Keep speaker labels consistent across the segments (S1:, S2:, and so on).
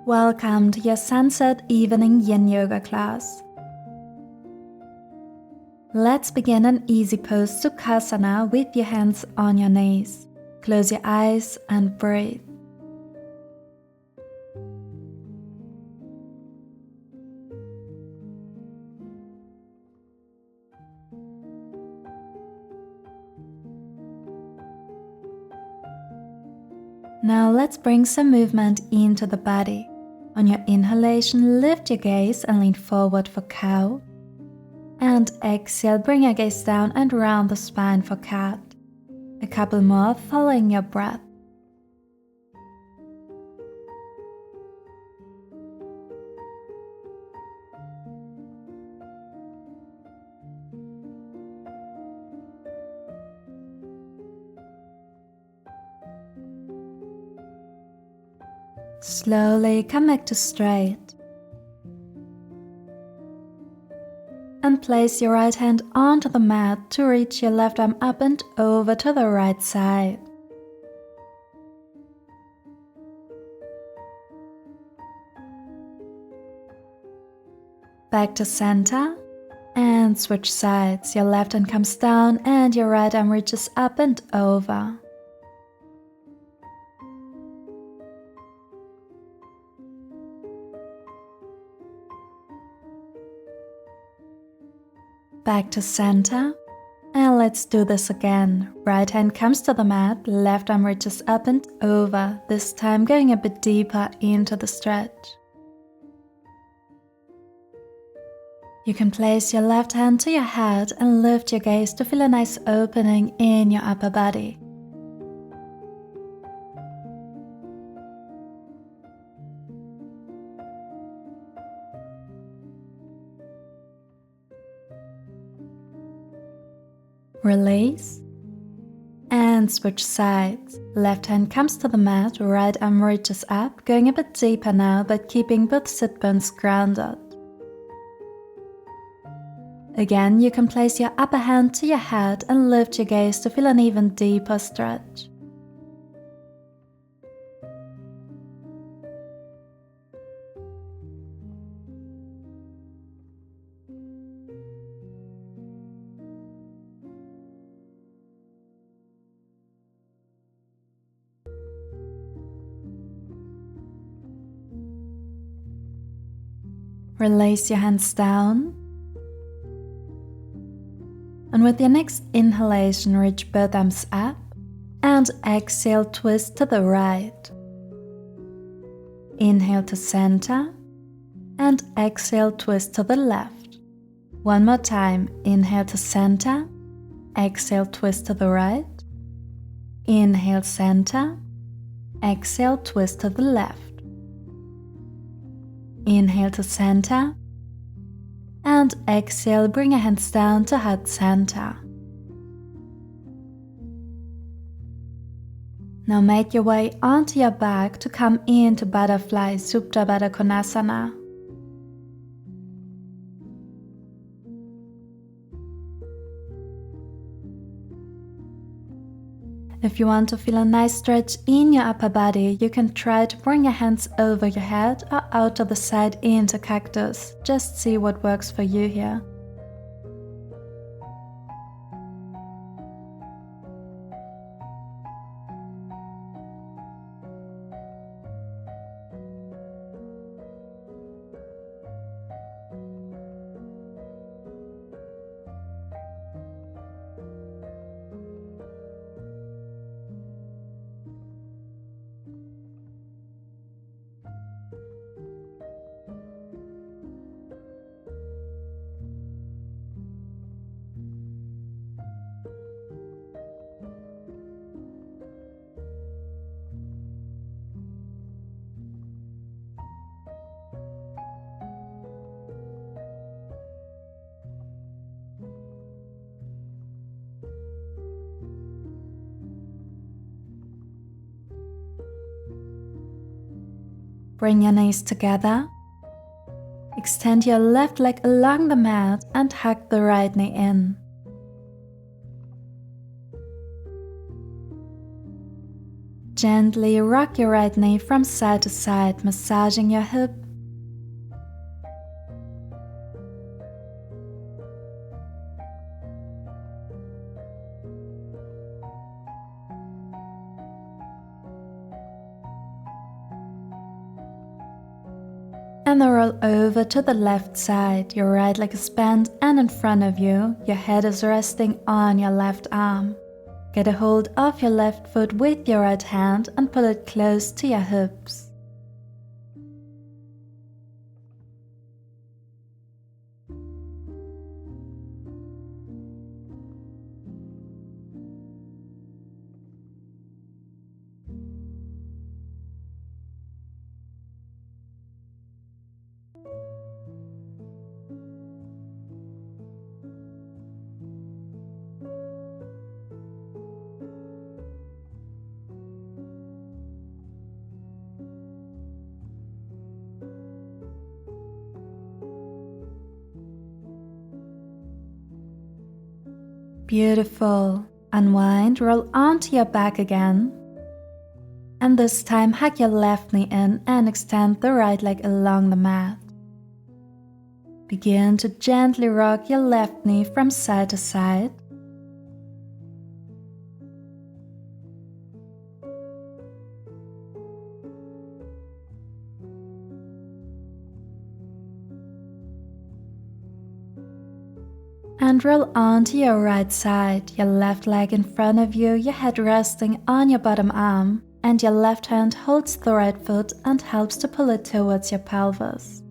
S1: Welcome to your Sunset Evening Yin Yoga class. Let's begin an easy pose Sukhasana with your hands on your knees. Close your eyes and breathe. Now let's bring some movement into the body. On your inhalation, lift your gaze and lean forward for cow. And exhale, bring your gaze down and round the spine for cat. A couple more following your breath. Slowly come back to straight. And place your right hand onto the mat to reach your left arm up and over to the right side. Back to center and switch sides. Your left hand comes down and your right arm reaches up and over. Back to center, and let's do this again. Right hand comes to the mat, left arm reaches up and over, this time going a bit deeper into the stretch. You can place your left hand to your head and lift your gaze to feel a nice opening in your upper body. Release and switch sides. Left hand comes to the mat, right arm reaches up, going a bit deeper now but keeping both sit bones grounded. Again, you can place your upper hand to your head and lift your gaze to feel an even deeper stretch. Release your hands down, and with your next inhalation, reach both arms up, and exhale, twist to the right. Inhale to center, and exhale, twist to the left. One more time, inhale to center, exhale, twist to the right. Inhale, center, exhale, twist to the left. Inhale to center, and exhale, bring your hands down to heart center. Now make your way onto your back to come into Butterfly Supta Baddha Konasana. If you want to feel a nice stretch in your upper body, you can try to bring your hands over your head or out to the side into cactus. Just see what works for you here. Bring your knees together. Extend your left leg along the mat and hug the right knee in. Gently rock your right knee from side to side, massaging your hip. And then roll over to the left side. Your right leg is bent and in front of you. Your head is resting on your left arm. Get a hold of your left foot with your right hand and pull it close to your hips. Beautiful. Unwind, roll onto your back again. And this time hug your left knee in and extend the right leg along the mat. Begin to gently rock your left knee from side to side. And roll onto your right side, your left leg in front of you, your head resting on your bottom arm, and your left hand holds the right foot and helps to pull it towards your pelvis.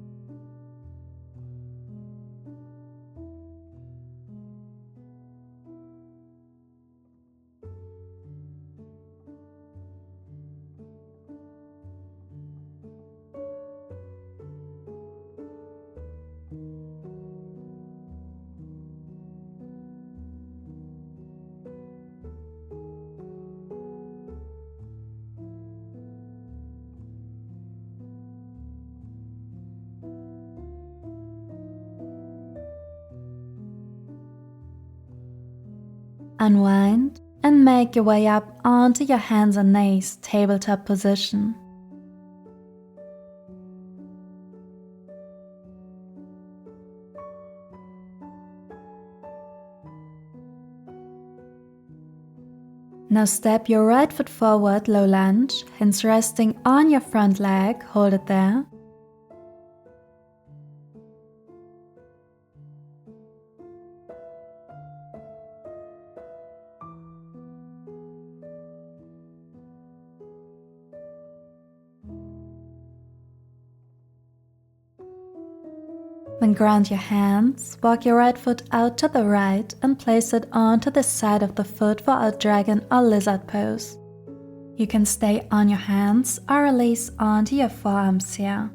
S1: Unwind and make your way up onto your hands and knees, tabletop position. Now step your right foot forward, low lunge, hands resting on your front leg, hold it there. Then ground your hands, walk your right foot out to the right and place it onto the side of the foot for a dragon or lizard pose. You can stay on your hands or release onto your forearms here.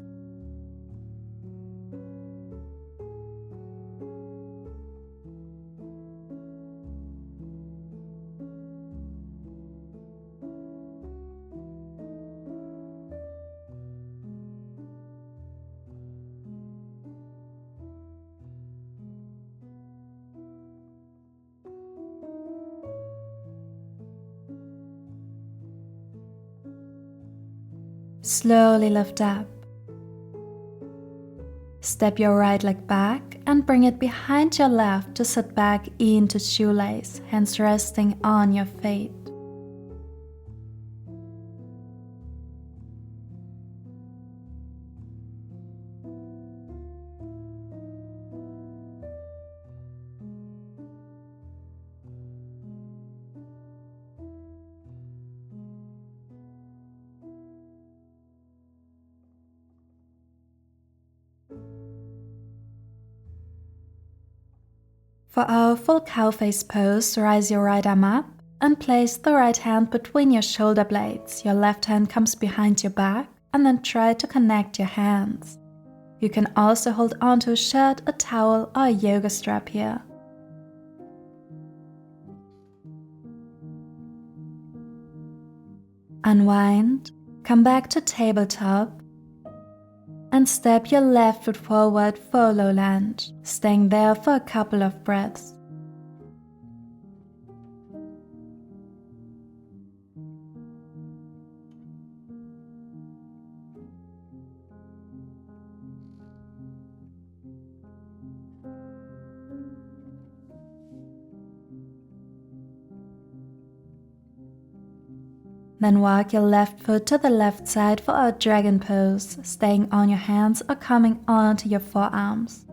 S1: Slowly lift up. Step your right leg back and bring it behind your left to sit back into shoelace, hands resting on your feet. For our full cow face pose, rise your right arm up and place the right hand between your shoulder blades. Your left hand comes behind your back and then try to connect your hands. You can also hold onto a shirt, a towel or a yoga strap here. Unwind, come back to tabletop and step your left foot forward for low lunge, staying there for a couple of breaths. Then walk your left foot to the left side for a dragon pose, staying on your hands or coming onto your forearms.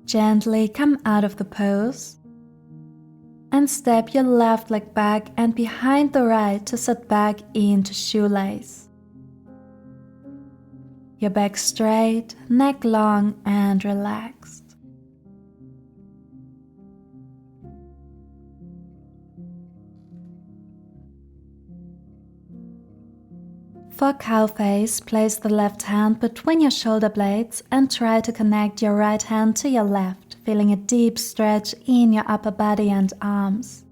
S1: Gently come out of the pose and step your left leg back and behind the right to sit back into shoelace. Your back straight, neck long and relaxed. For cow face, place the left hand between your shoulder blades and try to connect your right hand to your left, feeling a deep stretch in your upper body and arms.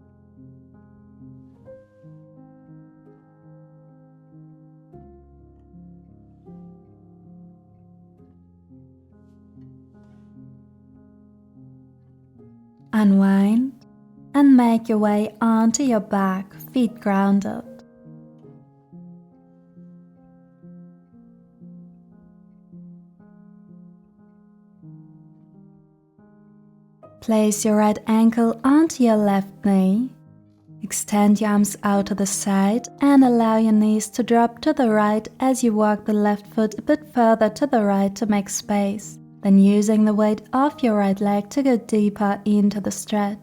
S1: Unwind and make your way onto your back, feet grounded. Place your right ankle onto your left knee. Extend your arms out to the side and allow your knees to drop to the right as you walk the left foot a bit further to the right to make space, then using the weight of your right leg to go deeper into the stretch.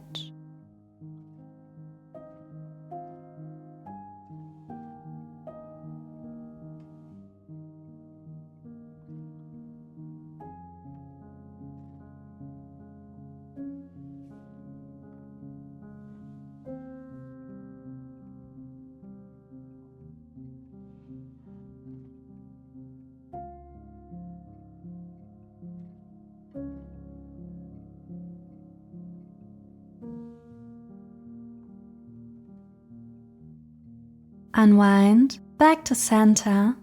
S1: Unwind back to center,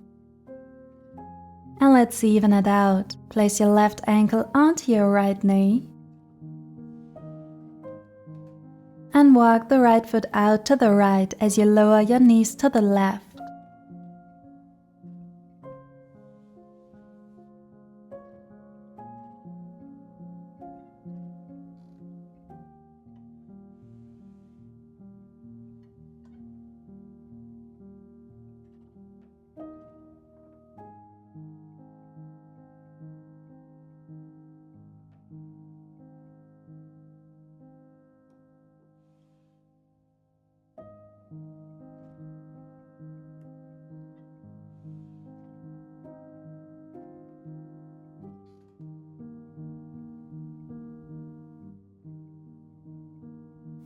S1: and let's even it out. Place your left ankle onto your right knee and walk the right foot out to the right as you lower your knees to the left.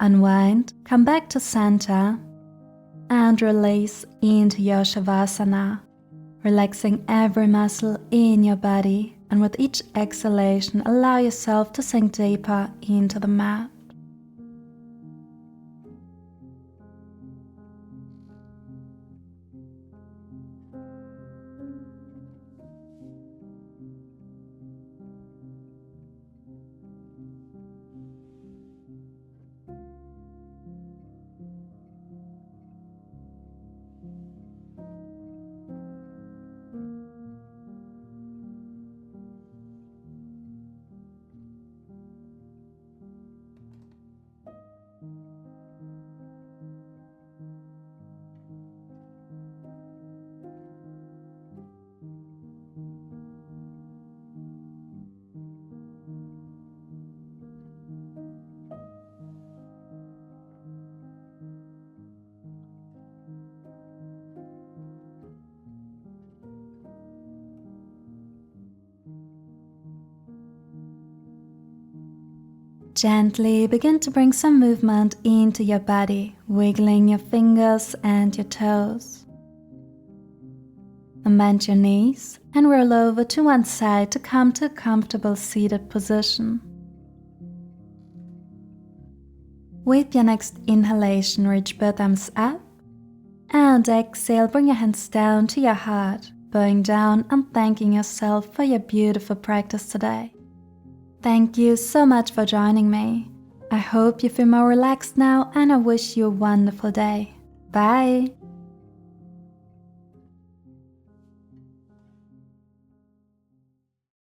S1: Unwind, come back to center, and release into your Savasana, relaxing every muscle in your body, and with each exhalation allow yourself to sink deeper into the mat. Gently begin to bring some movement into your body, wiggling your fingers and your toes. And bend your knees and roll over to one side to come to a comfortable seated position. With your next inhalation, reach both arms up. And exhale, bring your hands down to your heart, bowing down and thanking yourself for your beautiful practice today. Thank you so much for joining me. I hope you feel more relaxed now, and I wish you a wonderful day. Bye!